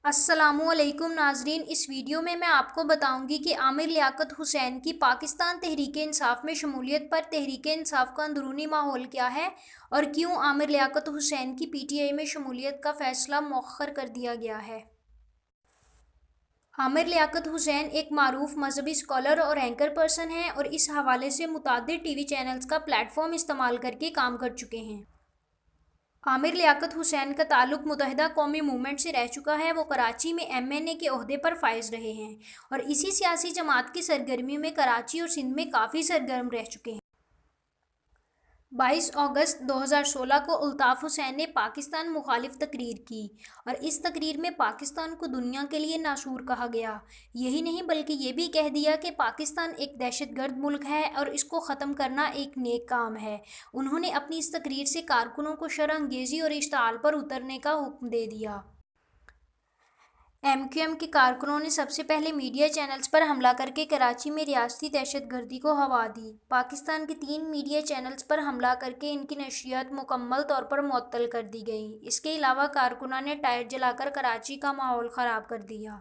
السلام علیکم ناظرین، اس ویڈیو میں آپ کو بتاؤں گی کہ عامر لیاقت حسین کی پاکستان تحریک انصاف میں شمولیت پر تحریک انصاف کا اندرونی ماحول کیا ہے اور کیوں عامر لیاقت حسین کی پی ٹی آئی میں شمولیت کا فیصلہ مؤخر کر دیا گیا ہے۔ عامر لیاقت حسین ایک معروف مذہبی اسکالر اور اینکر پرسن ہیں اور اس حوالے سے متعدد ٹی وی چینلز کا پلیٹ فارم استعمال کر کے کام کر چکے ہیں۔ عامر لیاقت حسین کا تعلق متحدہ قومی موومنٹ سے رہ چکا ہے۔ وہ کراچی میں MNA کے عہدے پر فائز رہے ہیں اور اسی سیاسی جماعت کی سرگرمیوں میں کراچی اور سندھ میں کافی سرگرم رہ چکے ہیں۔ 22 اگست 2016 کو الطاف حسین نے پاکستان مخالف تقریر کی اور اس تقریر میں پاکستان کو دنیا کے لیے ناشور کہا گیا۔ یہی نہیں بلکہ یہ بھی کہہ دیا کہ پاکستان ایک دہشت گرد ملک ہے اور اس کو ختم کرنا ایک نیک کام ہے۔ انہوں نے اپنی اس تقریر سے کارکنوں کو شرح انگیزی اور اشتعال پر اترنے کا حکم دے دیا۔ MQM کے کارکنوں نے سب سے پہلے میڈیا چینلز پر حملہ کر کے کراچی میں ریاستی دہشت گردی کو ہوا دی۔ پاکستان کے 3 میڈیا چینلز پر حملہ کر کے ان کی نشریات مکمل طور پر معطل کر دی گئیں۔ اس کے علاوہ کارکنوں نے ٹائر جلا کر کراچی کا ماحول خراب کر دیا۔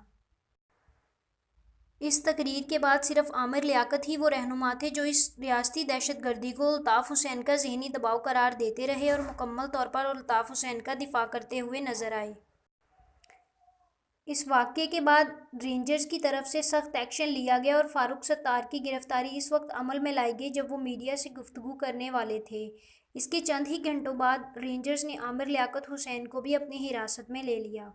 اس تقریر کے بعد صرف عامر لیاقت ہی وہ رہنما تھے جو اس ریاستی دہشت گردی کو الطاف حسین کا ذہنی دباؤ قرار دیتے رہے اور مکمل طور پر الطاف حسین کا دفاع کرتے ہوئے نظر آئے۔ اس واقعے کے بعد رینجرز کی طرف سے سخت ایکشن لیا گیا اور فاروق ستار کی گرفتاری اس وقت عمل میں لائی گئی جب وہ میڈیا سے گفتگو کرنے والے تھے۔ اس کے چند ہی گھنٹوں بعد رینجرز نے عامر لیاقت حسین کو بھی اپنی حراست میں لے لیا۔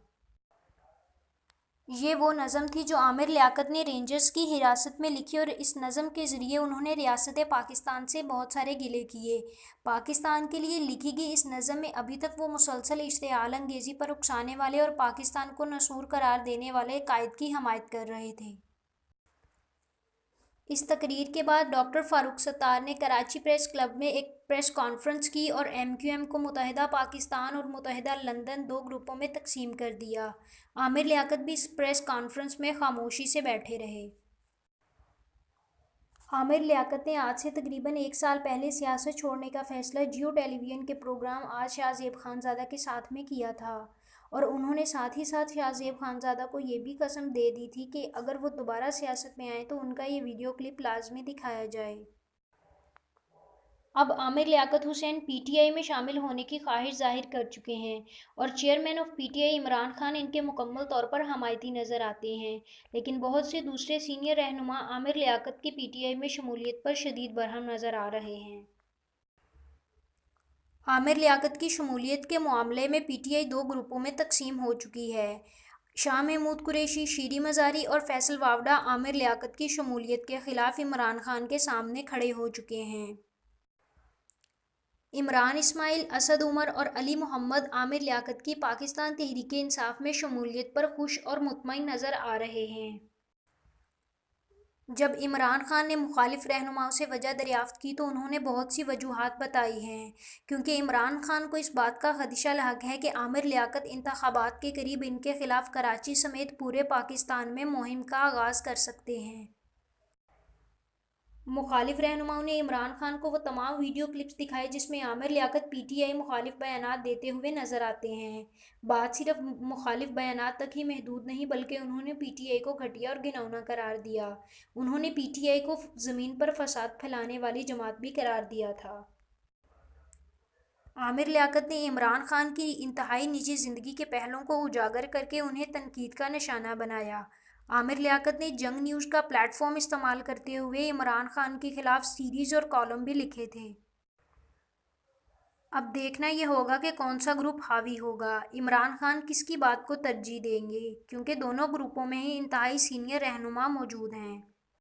یہ وہ نظم تھی جو عامر لیاقت نے رینجرز کی حراست میں لکھی اور اس نظم کے ذریعے انہوں نے ریاست پاکستان سے بہت سارے گلے کیے۔ پاکستان کے لیے لکھی گئی اس نظم میں ابھی تک وہ مسلسل اشتعال انگیزی پر اکسانے والے اور پاکستان کو ناسور قرار دینے والے قائد کی حمایت کر رہے تھے۔ اس تقریر کے بعد ڈاکٹر فاروق ستار نے کراچی پریس کلب میں ایک پریس کانفرنس کی اور MQM کو متحدہ پاکستان اور متحدہ لندن 2 گروپوں میں تقسیم کر دیا۔ عامر لیاقت بھی اس پریس کانفرنس میں خاموشی سے بیٹھے رہے۔ عامر لیاقت نے آج سے تقریباً 1 سال پہلے سیاست چھوڑنے کا فیصلہ جیو ٹیلی ویژن کے پروگرام آج شاہ زیب خانزادہ کے ساتھ میں کیا تھا اور انہوں نے ساتھ ہی ساتھ شاہ زیب خانزادہ کو یہ بھی قسم دے دی تھی کہ اگر وہ دوبارہ سیاست میں آئیں تو ان کا یہ ویڈیو کلپ لازمی دکھایا جائے۔ اب عامر لیاقت حسین PTI میں شامل ہونے کی خواہش ظاہر کر چکے ہیں اور chairman of PTI Imran Khan ان کے مکمل طور پر حمایتی نظر آتے ہیں، لیکن بہت سے دوسرے سینئر رہنما عامر لیاقت کی PTI میں شمولیت پر شدید برہم نظر آ رہے ہیں۔ عامر لیاقت کی شمولیت کے معاملے میں PTI 2 گروپوں میں تقسیم ہو چکی ہے۔ شاہ محمود قریشی، شیری مزاری اور فیصل واوڈا عامر لیاقت کی شمولیت کے خلاف عمران خان کے سامنے کھڑے ہو چکے ہیں۔ عمران اسماعیل، اسد عمر اور علی محمد عامر لیاقت کی پاکستان تحریک انصاف میں شمولیت پر خوش اور مطمئن نظر آ رہے ہیں۔ جب عمران خان نے مخالف رہنماؤں سے وجہ دریافت کی تو انہوں نے بہت سی وجوہات بتائی ہیں، کیونکہ عمران خان کو اس بات کا خدشہ لاحق ہے کہ عامر لیاقت انتخابات کے قریب ان کے خلاف کراچی سمیت پورے پاکستان میں مہم کا آغاز کر سکتے ہیں۔ مخالف رہنماؤں نے عمران خان کو وہ تمام ویڈیو کلپس دکھائے جس میں عامر لیاقت PTI مخالف بیانات دیتے ہوئے نظر آتے ہیں۔ بات صرف مخالف بیانات تک ہی محدود نہیں بلکہ انہوں نے PTI کو گھٹیا اور گھناؤنا قرار دیا۔ انہوں نے PTI کو زمین پر فساد پھیلانے والی جماعت بھی قرار دیا تھا۔ عامر لیاقت نے عمران خان کی انتہائی نجی زندگی کے پہلوؤں کو اجاگر کر کے انہیں تنقید کا نشانہ بنایا۔ عامر لیاقت نے جنگ نیوز کا پلیٹ فارم استعمال کرتے ہوئے عمران خان کے خلاف سیریز اور کالم بھی لکھے تھے۔ اب دیکھنا یہ ہوگا کہ کون سا گروپ حاوی ہوگا۔ عمران خان کس کی بات کو ترجیح دیں گے، کیونکہ دونوں گروپوں میں ہی انتہائی سینئر رہنما موجود ہیں۔